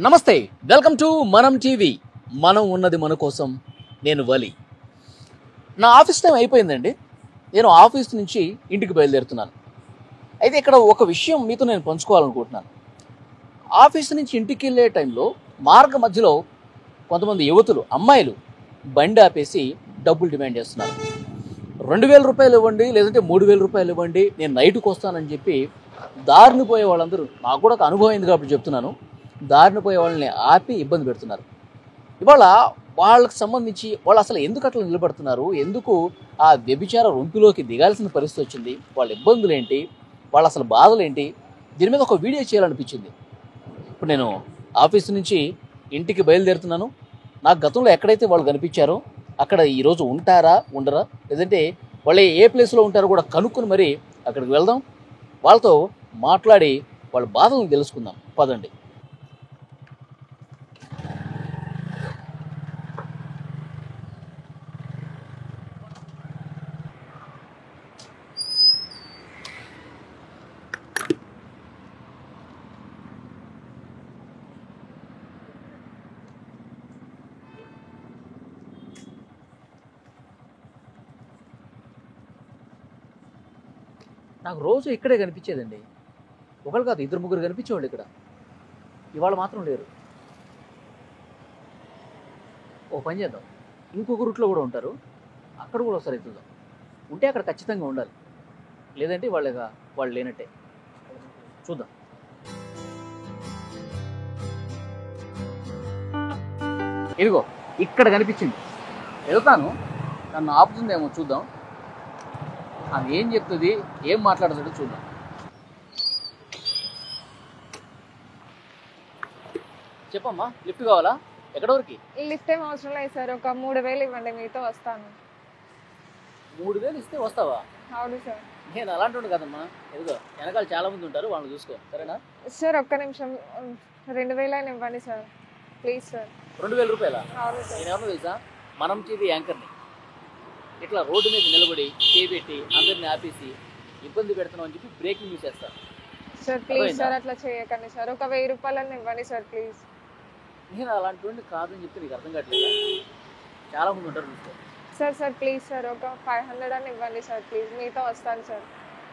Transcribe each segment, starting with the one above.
నమస్తే, welcome to మనం TV. మనం ఉన్నది మన కోసం. నేను వలి. నా ఆఫీస్ టైం అయిపోయిందండి. నేను ఆఫీస్ నుంచి ఇంటికి బయలుదేరుతున్నాను. అయితే ఇక్కడ ఒక విషయం మీతో నేను పంచుకోవాలనుకుంటున్నాను. ఆఫీస్ నుంచి ఇంటికి వెళ్ళే టైంలో మార్గ మధ్యలో కొంతమంది యువతులు, అమ్మాయిలు బండి ఆపేసి డబ్బులు డిమాండ్ చేస్తున్నారు. 2,000 రూపాయలు ఇవ్వండి, లేదంటే 3,000 రూపాయలు ఇవ్వండి, నేను నైట్కి వస్తానని చెప్పి దారిని పోయే వాళ్ళందరూ, నాకు కూడా ఒక అనుభవం అయింది కాబట్టి చెప్తున్నాను, దారిని పోయే వాళ్ళని ఆపి ఇబ్బంది పెడుతున్నారు. ఇవాళ వాళ్ళకి సంబంధించి వాళ్ళు అసలు ఎందుకు అట్లా నిలబడుతున్నారు, ఎందుకు ఆ వ్యభిచార రొంపిలోకి దిగాల్సిన పరిస్థితి వచ్చింది, వాళ్ళ ఇబ్బందులు ఏంటి, వాళ్ళ అసలు బాధలు ఏంటి, దీని మీద ఒక వీడియో చేయాలనిపించింది. ఇప్పుడు నేను ఆఫీస్ నుంచి ఇంటికి బయలుదేరుతున్నాను. నాకు గతంలో ఎక్కడైతే వాళ్ళు కనిపించారో అక్కడ ఈరోజు ఉంటారా ఉండరా, లేదంటే వాళ్ళు ఏ ప్లేస్లో ఉంటారో కూడా కనుక్కొని మరి అక్కడికి వెళ్దాం, వాళ్ళతో మాట్లాడి వాళ్ళ బాధలను తెలుసుకుందాం. పదండి. నాకు రోజు ఇక్కడే కనిపించేదండి. ఒకళ్ళు కాదు, 2-3 కనిపించేవాళ్ళు ఇక్కడ. ఇవాళ మాత్రం లేరు. ఓ పని చేద్దాం, ఇంకొక రూట్లో కూడా ఉంటారు, అక్కడ కూడా ఒకసారి ఎత్తుదాం. ఉంటే అక్కడ ఖచ్చితంగా ఉండాలి, లేదంటే వాళ్ళు లేనట్టే. చూద్దాం. ఇదిగో ఇక్కడ కనిపించింది. వెళ్తాను, నన్ను ఆపుతుందేమో చూద్దాం. ఆమె ఏం చెప్తుంది, ఏం మాట్లాడుతుందో చూద్దాం. చెప్పమ్మా, లిఫ్ట్ కావాలా? ఎక్కడ వరకు? లిఫ్ట్ ఏం అవసరం లేదు సార్, ఒక 3,000 ఇవ్వండి, మీతో వస్తాను. 3,000 ఇస్తే వస్తావా? అవును సార్. నేను అలాంటి కదమ్మా. ఎదుగో వెనకాల చాలా మంది ఉంటారు, వాళ్ళని చూసుకో, సరేనా? సార్ ఒక్క నిమిషం, 2,000 ఇవ్వండి సార్, ప్లీజ్ సార్. 2,000 రూపాయలా? అవును సార్. నేను ఎవరినో తెలుసా, మనం టీవీ యాంకర్ని. ఇట్లా రోడ్డు మీద నిలబడి చేపెట్టి అందరిని ఆపేసి ఇబ్బంది పెడుతున్నాం అని చెప్పి బ్రేకింగ్ న్యూస్ చేస్తాను సార్. ప్లీజ్ సార్, అట్లా చేయకండి సార్, ఒక 1,000 రూపాయలని ఇవ్వండి సార్, ప్లీజ్. నేను అలాంటి కాదని చెప్తే నీకు అర్థం కావట్లేదు. చాలా మంది ఉంటారు చూసుకో. సార్ సార్ ప్లీజ్ సార్, ఒక 500 అని ఇవ్వండి సార్, ప్లీజ్, మీతో వస్తాను సార్.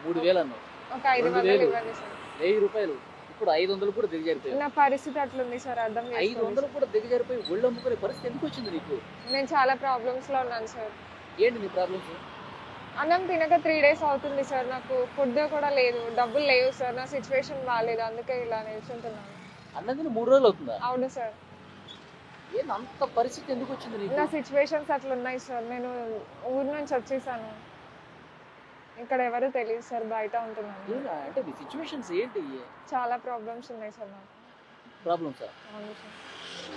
3,000 అన్నావు, ఒక 500 ఇవ్వండి సార్. 1,000 రూపాయలు ఇప్పుడు 500 కూడా దిగజారిపోయి. నా పరిస్థితి అట్లుంది సార్, అర్థం చేసుకోండి. 500 కూడా దిగజారిపోయి ఒళ్ళు అమ్ముకునే పరిస్థితి ఎందుకు వచ్చింది నీకు? నేను చాలా ప్రాబ్లమ్స్లో ఉన్నాను సార్. ఏంటి నీ ప్రాబ్లమ్స్? అన్నం తినక 3 days అవుతుంది సార్, నాకు ఫుడ్ కూడా లేదు, డబ్బులు లేవు సార్, నా సిచ్యువేషన్ బాగాలేదు, అందుకే ఇలా నిల్చుంటున్నాను. అన్నం తిని 3 రోజులు అవుతుందా? అవును సార్. ఏంటి అంత పరిస్థితి ఎందుకు వచ్చింది నీకు? నా సిచ్యువేషన్స్ అట్లా ఉన్నాయి సార్, నేను ఊరు నుంచి వచ్చేసాను, ఇక్కడ ఎవరు తెలియదు సార్, బయట ఉంటున్నాను. అంటే నీ సిచ్యువేషన్స్ ఏంటి? చాలా ప్రాబ్లమ్స్ ఉన్నాయి సార్ నాకు. ప్రాబ్లమ్స్? అవును సార్.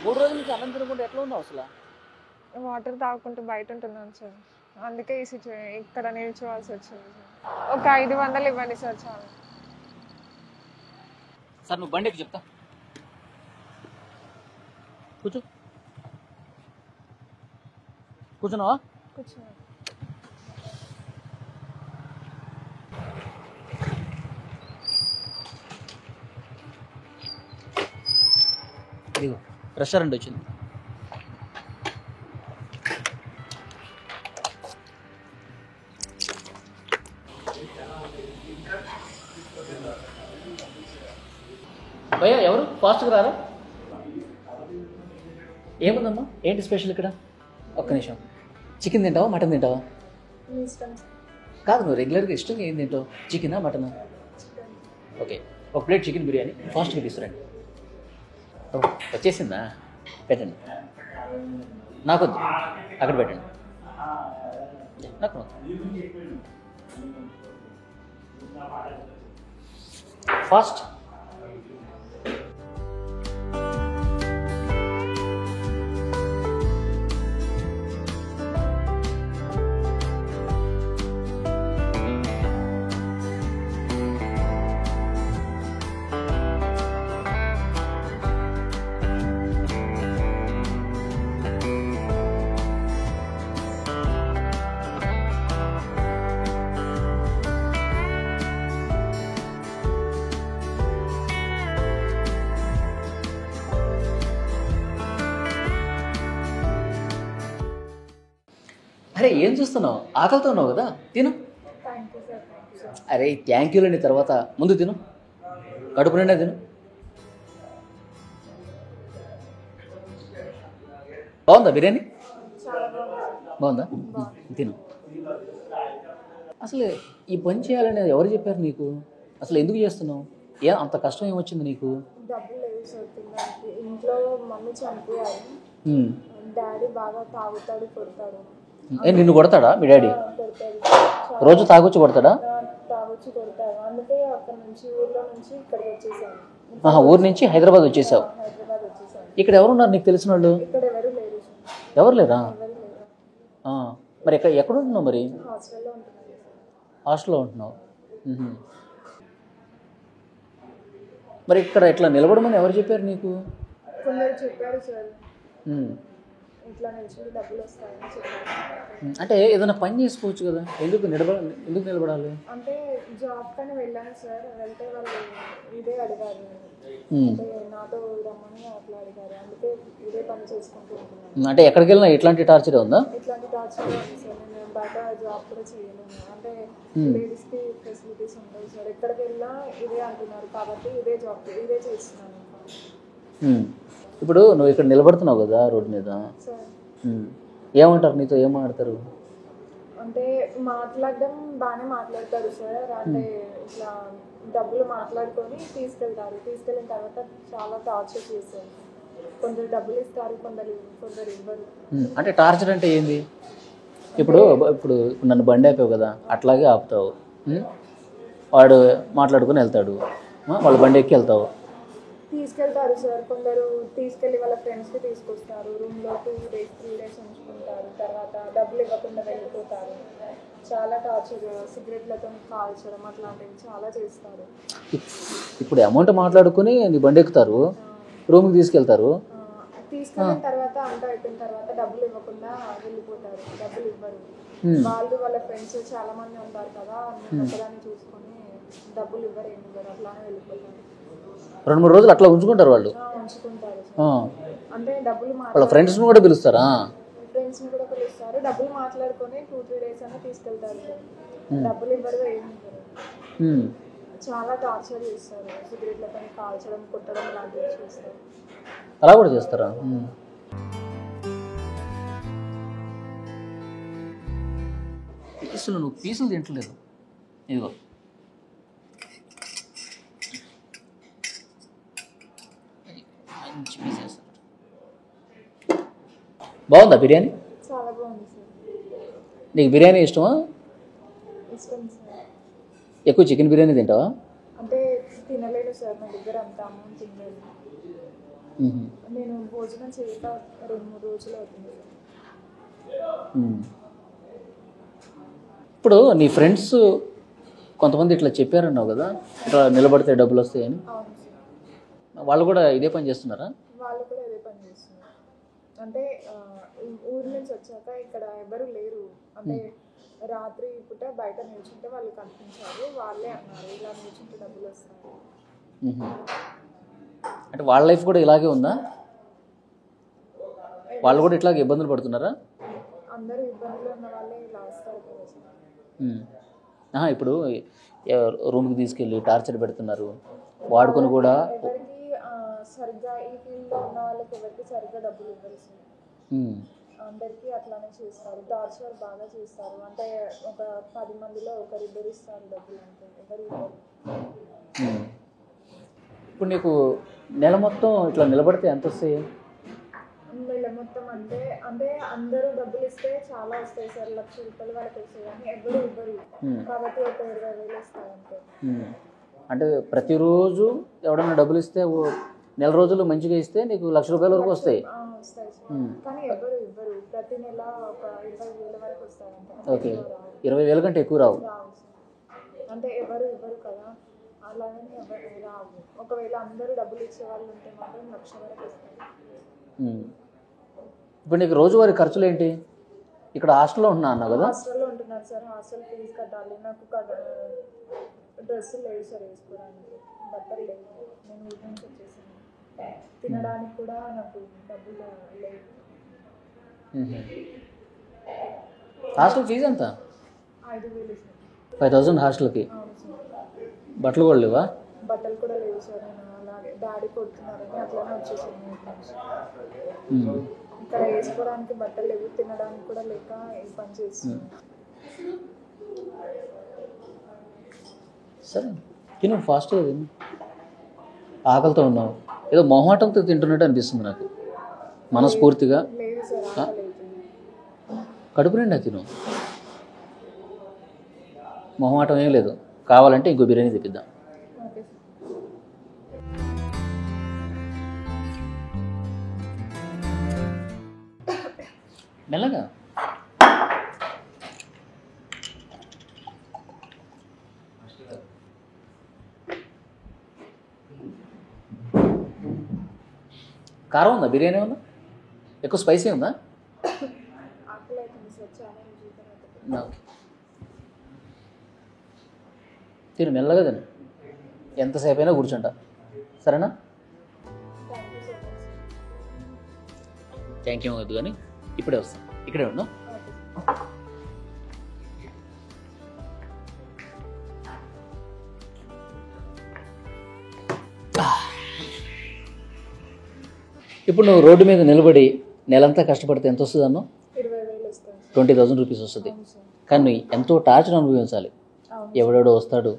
3 రోజుల నుంచి అన్నం తినకుండా ఎట్లా ఉన్నావు అసలు? వాటర్ తాగుకుంటూ బయట ఉంటున్నాను సార్, అందుకే ఇక్కడ నిల్చోవాల్సి వచ్చింది సార్. ఒక 500 ఇవ్వండి సార్, చాలు. సార్ నువ్వు బండికి చెప్తా, కూర్చో. కూర్చున్నావా? కూర్చోండి. ఇదిగో రెస్టారెంట్ వచ్చింది. భయ్యా ఎవరు ఫాస్ట్గా రారా? ఏముందమ్మా, ఏంటి స్పెషల్ ఇక్కడ? ఒక్క నిమిషం. చికెన్ తింటావా, మటన్ తింటావా? కాదు, నువ్వు రెగ్యులర్గా ఇష్టంగా ఏం తింటావు, చికెనా మటనా? ఓకే, ఒక ప్లేట్ చికెన్ బిర్యానీ ఫాస్ట్గా తీసుకురండి. వచ్చేసిందా? పెట్టండి. నాకొద్దు, అక్కడ పెట్టండి. నాకు ఫాస్ట్. అరే ఏం చూస్తున్నావు? ఆకలితో ఉన్నావు కదా, తిను. Thank you sir, thank you sir. అరే థ్యాంక్ యూలని తర్వాత ముందు తిను, కడుపు నిండా తిను. బాగుందా బిర్యానీ? చాలా బాగుంది. బాగుందా? తిను. అసలు ఈ పని చేయాలని ఎవరు చెప్పారు నీకు? అసలు ఎందుకు చేస్తున్నావు? అంత కష్టం ఏమొచ్చింది నీకు? డబ్బులు లేవు సార్ తినడానికి. ఇంట్లో మమ్మీ చనిపోయారు. డాడీ బాగా తాగుతాడు, కొడతాడు. నిన్ను కొడతాడా మీ డాడీ? కొడతాడు, రోజు తాగొచ్చి కొడతాడా? తాగొచ్చి కొడతాడు. అందుకే అక్కడ నుంచి ఊర్లో నుంచి ఇక్కడికి వచ్చేసాను. ఊరు నుంచి హైదరాబాద్ వచ్చేసావు. హైదరాబాద్ వచ్చేసాను. ఇక్కడ ఎవరున్నారు నీకు తెలిసిన వాళ్ళు? ఇక్కడ ఎవరు లేరు సార్. ఎవరు లేరా? ఎవరు లేరు. మరి ఎక్కడ ఉంటున్నావు మరి? హాస్టల్లో ఉంటున్నాను సార్. హాస్టల్లో ఉంటున్నావు. మరి ఇక్కడ ఇట్లా నిలబడమని ఎవరు చెప్పారు నీకు? కొందరు చెప్పారు సార్, ఇట్లా నుంచి డబ్బులు వస్తాయని చెప్పారు. అంటే ఏదైనా పని చేసుకోవచ్చు కదా, ఎందుకు నిలబడాలి? అంటే జాబ్ కానీ వెళ్ళాను సార్. వెళ్తే వాళ్ళు ఇదే అడిగారు, అంటే నాతో రమ్మని అట్లా అడిగారు. అందుకే ఇదే పని చేసుకుంటూ ఉంటున్నాను. అంటే ఎక్కడికి వెళ్ళినా ఇట్లాంటి టార్చర్ ఉందా? ఇట్లాంటి టార్చర్ ఉంది సార్. నేను బయట జాబ్ కూడా చేయలేను. అంటే లేడీస్కి ఫెసిలిటీస్ ఉంటాయి సార్. ఎక్కడికి వెళ్ళినా ఇదే అంటున్నారు కాబట్టి ఇదే జాబ్ ఇదే చేస్తున్నాను. ఇప్పుడు నువ్వు ఇక్కడ నిలబడుతున్నావు కదా రోడ్డు మీద, ఏమంటారు నీతో? ఏం మాట్లాడతారు? అంటే మాట్లాడడం బాగానే మాట్లాడతారు సార్. అంటే ఇట్లా డబ్బులు మాట్లాడుకొని తీసుకెళ్తారు. తీసుకెళ్ళిన తర్వాత చాలా టార్చర్ చేస్తారు. కొందరు డబ్బులు ఇస్తారు, కొందరు ఇవ్వరు. అంటే టార్చర్ అంటే ఏంది? ఇప్పుడు నన్ను బండి ఆపావు కదా, అట్లాగే ఆపుతావు. వాడు మాట్లాడుకొని వెళ్తాడు, వాళ్ళ బండి ఎక్కి వెళ్తావు. తీసుకెళ్తారు సార్. కొందరు తీసుకెళ్ళి వాళ్ళ ఫ్రెండ్స్కి తీసుకొస్తారు. రూమ్లో 2 days 3 days ఉంచుకుంటారు. తర్వాత డబ్బులు ఇవ్వకుండా వెళ్ళిపోతారు. చాలా టార్చర్, సిగరెట్లతో కాల్చడం అట్లాంటివి చాలా చేస్తారు. ఇప్పుడు అమౌంట్ మాట్లాడుకుని నీ బండి ఎక్కుతారు, రూమ్కి తీసుకెళ్తారు. తీసుకెళ్ళిన తర్వాత అంతా అయిపోయిన తర్వాత డబ్బులు ఇవ్వకుండా వెళ్ళిపోతారు. డబ్బులు ఇవ్వరు. వాళ్ళు వాళ్ళ ఫ్రెండ్స్ చాలా మంది ఉంటారు కదా, ఒకదాన్ని చూసుకొని డబ్బులు ఇవ్వరు, ఏమి ఇవ్వరు, అట్లానే వెళ్ళిపోతారు. 2-3 రోజులు అట్లా ఉంచుకుంటారు వాళ్ళు. ఉంచుకుంటారు. అంటే డబ్బులు వాళ్ళ ఫ్రెండ్స్ని కూడా పిలుస్తారా? ఫ్రెండ్స్ని కూడా పిలుస్తారు. డబ్బులు మాట్లాడుకొని 2-3 days అన్నా తీసుకెళ్తారు. డబ్బులు ఇవ్వరు, ఏమి ఇవ్వరు. చాలా టార్చర్ చేస్తారు. సిగరెట్లతో కాల్చడం, కొట్టడం లాంటివి చేస్తారు. అలా కూడా చేస్తారా? పీసులు నువ్వు పీసులు తింటలేదు. ఇదిగో మంచి పీస్ వేస్తారు. బాగుందా బిర్యానీ? చాలా బాగుంది సార్. నీకు బిర్యానీ ఇష్టమా? ఇష్టం సార్. ఎక్కువ చికెన్ బిర్యానీ తింటావా? అంటే తినలేను సార్, నా దగ్గర అంత అమౌంట్ తినలేదు. నేను భోజనం చేయక 2-3 రోజులు అవుతుంది. ఇప్పుడు నీ ఫ్రెండ్స్ కొంతమంది ఇట్లా చెప్పారన్నావు కదా, ఇట్లా నిలబడితే డబ్బులు వస్తాయని. అవును సార్. వాళ్ళు కూడా ఇదే పని చేస్తున్నారా? వాళ్ళు కూడా ఇదే పని చేస్తున్నారు. అంటే ఊరి నుంచి వచ్చాక ఇక్కడ ఎవరు లేరు. అంటే రాత్రి పూట బయట నిల్చుంటే వాళ్ళు కనిపించారు. వాళ్ళే అన్నారు, ఇలా నిల్చుంటే డబ్బులు వస్తాయి. అంటే వాళ్ళ లైఫ్ కూడా ఇలాగే ఉందా? వాళ్ళు కూడా ఇట్లాగే ఇబ్బందులు పడుతున్నారా? అందరూ ఇబ్బందులు ఉన్న వాళ్ళే ఇలా వస్తారు కదా. ఇప్పుడు రూమ్కి తీసుకెళ్ళి టార్చర్ పెడుతున్నారు, వాడుకొని కూడా. ఎవరికి సరిగ్గా ఈ ఫీల్డ్లో ఉన్న వాళ్ళకి ఎవరికి సరిగ్గా డబ్బులు ఇవ్వరు సార్. అందరికీ అట్లానే చేస్తారు. టార్చర్ బాగా చేస్తారు. అంటే ఒక 10 మందిలో ఒకరిద్దరు ఇస్తారు డబ్బులు, అంటే ఎవరు ఇవ్వరు. ఇప్పుడు నీకు నెల మొత్తం ఇట్లా నిలబడితే ఎంత వస్తాయి? నెల మొత్తం అంటే అందరూ డబ్బులు ఇస్తే చాలా వస్తాయి సార్. 1,00,000 రూపాయలు వాళ్ళకి వస్తాయి, కానీ ఎవరు ఇవ్వరు. కాబట్టి ఒక 20,000 వస్తాయి అంతే. అంటే ప్రతిరోజు ఎవడన్నా డబ్బులు ఇస్తే నెల రోజులు మంచిగా ఇస్తే నీకు 1,00,000 రూపాయల వరకు వస్తాయి. వస్తాయి సార్, కానీ ఎవరు ఇవ్వరు. ప్రతి నెల ఒక 20,000 వరకు వస్తాయి అంతే. ఓకే, 20,000 కంటే ఎక్కువ రావు. అంటే ఎవరు ఇవ్వరు కదా, అలాగే ఎవరు రావు. ఒకవేళ అందరూ డబ్బులు ఇచ్చే వాళ్ళు ఉంటే మాత్రం 1,00,000 వరకు వస్తాయి. ఇప్పుడు నీకు రోజువారీ ఖర్చులు ఏంటి? ఇక్కడ హాస్టల్లో ఉంటున్నా అన్నావు కదా? హాస్టల్లో ఉంటున్నారు సార్. హాస్టల్ ఫీజు కట్టాలి. నాకు డ్రెస్సులు లేవు సార్ వేసుకోవడానికి, బట్టలు లేవు. నేను ఊరి నుంచి వచ్చేసాను. తినడానికి కూడా నాకు డబ్బులు లేవు. హాస్టల్ ఫీజు ఎంత? 5,000 సార్. 5,000 హాస్టల్కి. అవును సార్. బట్టలు కూడా లేవా? బట్టలు కూడా లేవు సార్. నేను అలాగే డాడీ కొడుతున్నారని అట్లానే వచ్చేసాను ఇంటి నుంచి. ఇక్కడ వేసుకోవడానికి బట్టలు లేవు, తినడానికి కూడా లేక ఈ పని చేస్తున్నాను. సరే తిను, ఫాస్ట్గా తిను. ఆకలితో ఉన్నావు, ఏదో మొహమాటంతో తింటున్నట్టు అనిపిస్తుంది నాకు మనస్ఫూర్తిగా. లేదు సార్, ఆకలేదు. కడుపు నిండా తిను, మొహమాటం ఏం లేదు. కావాలంటే ఇంకో బిర్యానీ తెప్పిద్దాం. Okay sir. మెల్లగా. కారం ఉందా? బిర్యానీ ఉందా? ఎక్కువ స్పైసీ ఉందా? ఆకలి అవుతుంది సార్, చాలా రోజుల తర్వాత. ఓకే, తిను మెల్లగా తిను, ఎంతసేపు అయినా కూర్చుంటా, సరేనా? Thank you so much sir. Thank you వద్దు కానీ ఇప్పుడే వస్తాను, ఇక్కడే ఉన్నా. ఓకే. ఇప్పుడు నువ్వు రోడ్డు మీద నిలబడి నెలంతా కష్టపడితే ఎంత వస్తుంది అన్నో? 20,000 వస్తాను సార్. 20,000 రూపీస్ వస్తుంది. అవును సార్. కానీ ఎంతో టార్చర్ అనుభవించాలి. అవును ఎవడెవడో వస్తాడు,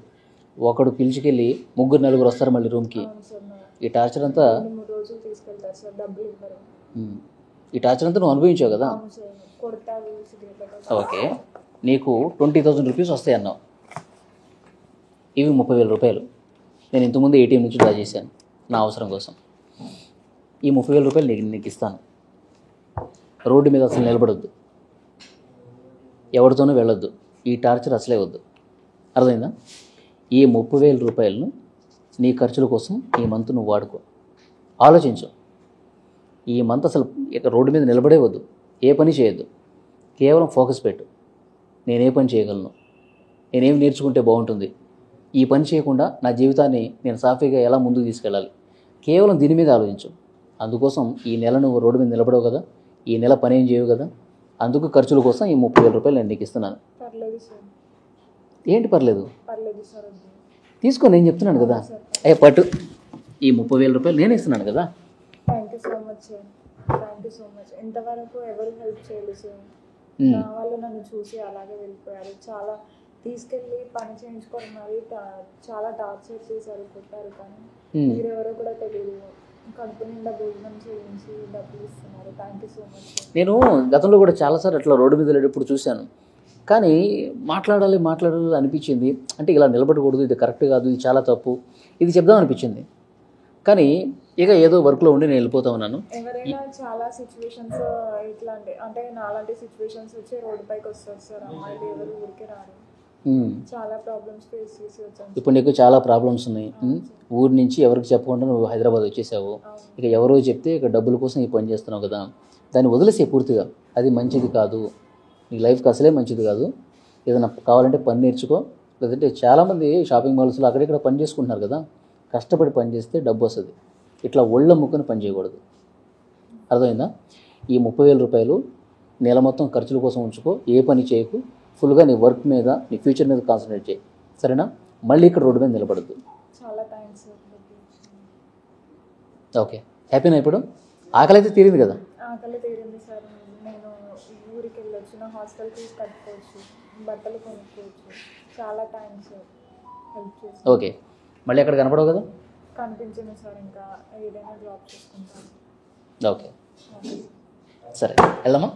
ఒకడు పిలిచికెళ్ళి 3-4 వస్తారు మళ్ళీ రూమ్కి. అవును సార్. ఈ టార్చర్ అంతా 2-3 రోజులు తీసుకెళ్తారు సార్, డబ్బులు ఇవ్వరు. ఈ టార్చర్ అంతా నువ్వు అనుభవించావు కదా. అవును సార్, కొడతారు, సిగరెట్. ఓకే, నీకు 20,000 రూపీస్ వస్తాయి అన్నావు. ఇవి 30,000 రూపాయలు. నేను ఇంతకుముందు ఏటీఎం నుంచి డ్రా చేశాను నా అవసరం కోసం. ఈ 30,000 రూపాయలు నీకు ఇస్తాను. రోడ్డు మీద అసలు నిలబడొద్దు, ఎవరితోనూ వెళ్ళొద్దు, ఈ టార్చర్ అసలే వద్దు. అర్థమైందా? ఈ 30,000 రూపాయలను నీ ఖర్చుల కోసం ఈ మంత్ నువ్వు వాడుకో. ఆలోచించు, ఈ మంత్ అసలు ఇక రోడ్డు మీద నిలబడే వద్దు, ఏ పని చేయొద్దు, కేవలం ఫోకస్ పెట్టు. నేనే పని చేయగలను, నేనేం నేర్చుకుంటే బాగుంటుంది, ఈ పని చేయకుండా నా జీవితాన్ని నేను సాఫీగా ఎలా ముందుకు తీసుకెళ్ళాలి, కేవలం దీని మీద ఆలోచించు. అందుకోసం ఈ నెల నువ్వు రోడ్డు మీద నిలబడవు కదా, ఈ నెల పని ఏం చేయవు కదా, అందుకు ఖర్చుల కోసం ఈ 30,000 రూపాయలు నేను నీకు ఇస్తున్నాను. పర్లేదు సార్. ఏంటి పర్లేదు? పర్లేదు సార్, వద్దు. తీసుకో, నేను చెప్తున్నాను కదా. పట్టు, ఈ 30,000 రూపాయలు నేను ఇస్తున్నాను కదా. Thank you so much sir. Thank you so much. ఇంతవరకు ఎవరు హెల్ప్ చేయలేదు సార్. నా వాళ్ళు నన్ను చూసి అలాగే వెళ్ళిపోయారు. చాలా తీసుకెళ్ళి పని చేయించుకోవడం మరి చాలా టార్చర్ చేశారు, కొట్టారు. కానీ మీరెవరో కూడా తెలియదు, కడుపు నిండా భోజనం చేయించి డబ్బులు ఇస్తున్నారు. Thank you so much sir. నేను గతంలో కూడా చాలాసార్లు అట్లా రోడ్డు మీద వెళ్ళేటప్పుడు చూశాను. కానీ మాట్లాడాలి అనిపించింది. అంటే ఇలా నిలబడకూడదు, ఇది కరెక్ట్ కాదు, ఇది చాలా తప్పు, ఇది చెప్దాం అనిపించింది. కానీ ఇక ఏదో వర్క్లో ఉండి నేను వెళ్ళిపోతా ఉన్నాను. ఎవరైనా చాలా సిచ్యువేషన్స్ ఇట్లాంటి, అంటే నాలాంటి సిచ్యువేషన్స్ వచ్చి రోడ్డు పైకి వస్తారు సార్. అమ్మాయిలు ఎవరు ఊరికే రారు, చాలా ప్రాబ్లమ్స్ ఫేస్ చేసి వచ్చాను. ఇప్పుడు నీకు చాలా ప్రాబ్లమ్స్ ఉన్నాయి. ఊరి నుంచి ఎవరికి చెప్పకుండా నువ్వు హైదరాబాద్ వచ్చేసావు. ఇక ఎవరో చెప్తే ఇక డబ్బుల కోసం ఈ పని చేస్తున్నావు కదా, దాన్ని వదిలేసే పూర్తిగా. అది మంచిది కాదు, నీ లైఫ్కి అసలే మంచిది కాదు. ఏదైనా కావాలంటే పని నేర్చుకో. లేదంటే చాలామంది షాపింగ్ మాల్స్లో అక్కడిక్కడ పని చేసుకుంటున్నారు కదా, కష్టపడి పని చేస్తే డబ్బు వస్తుంది. ఇట్లా ఒళ్ళ ముక్కుని పని చేయకూడదు. అర్థమైందా? ఈ 30,000 రూపాయలు నెల మొత్తం ఖర్చుల కోసం ఉంచుకో, ఏ పని చేయకు. ఫుల్గా నీ వర్క్ మీద, నీ ఫ్యూచర్ మీద కాన్సన్ట్రేట్ చేయి, సరేనా? మళ్ళీ ఇక్కడ రోడ్డు మీద నిలబడద్దు. చాలా థ్యాంక్స్ సార్. ఓకే, హ్యాపీనా? ఇప్పుడు ఆకలి అయితే తీరింది కదా? ఆకలి తీరింది సార్. నేను ఊరికి వెళ్ళొచ్చు, నా హాస్టల్ ఫీజు కట్టుకోవచ్చు, బట్టలు కొనుక్కోవచ్చు. చాలా థ్యాంక్స్ సార్, హెల్ప్ చేసి. ఓకే, మళ్ళీ అక్కడ కనపడవు కదా? కనిపించింది సార్, ఇంకా ఏదైనా జాబ్ చేసుకుంటాను. ఓకే, సరే వెళ్దామా?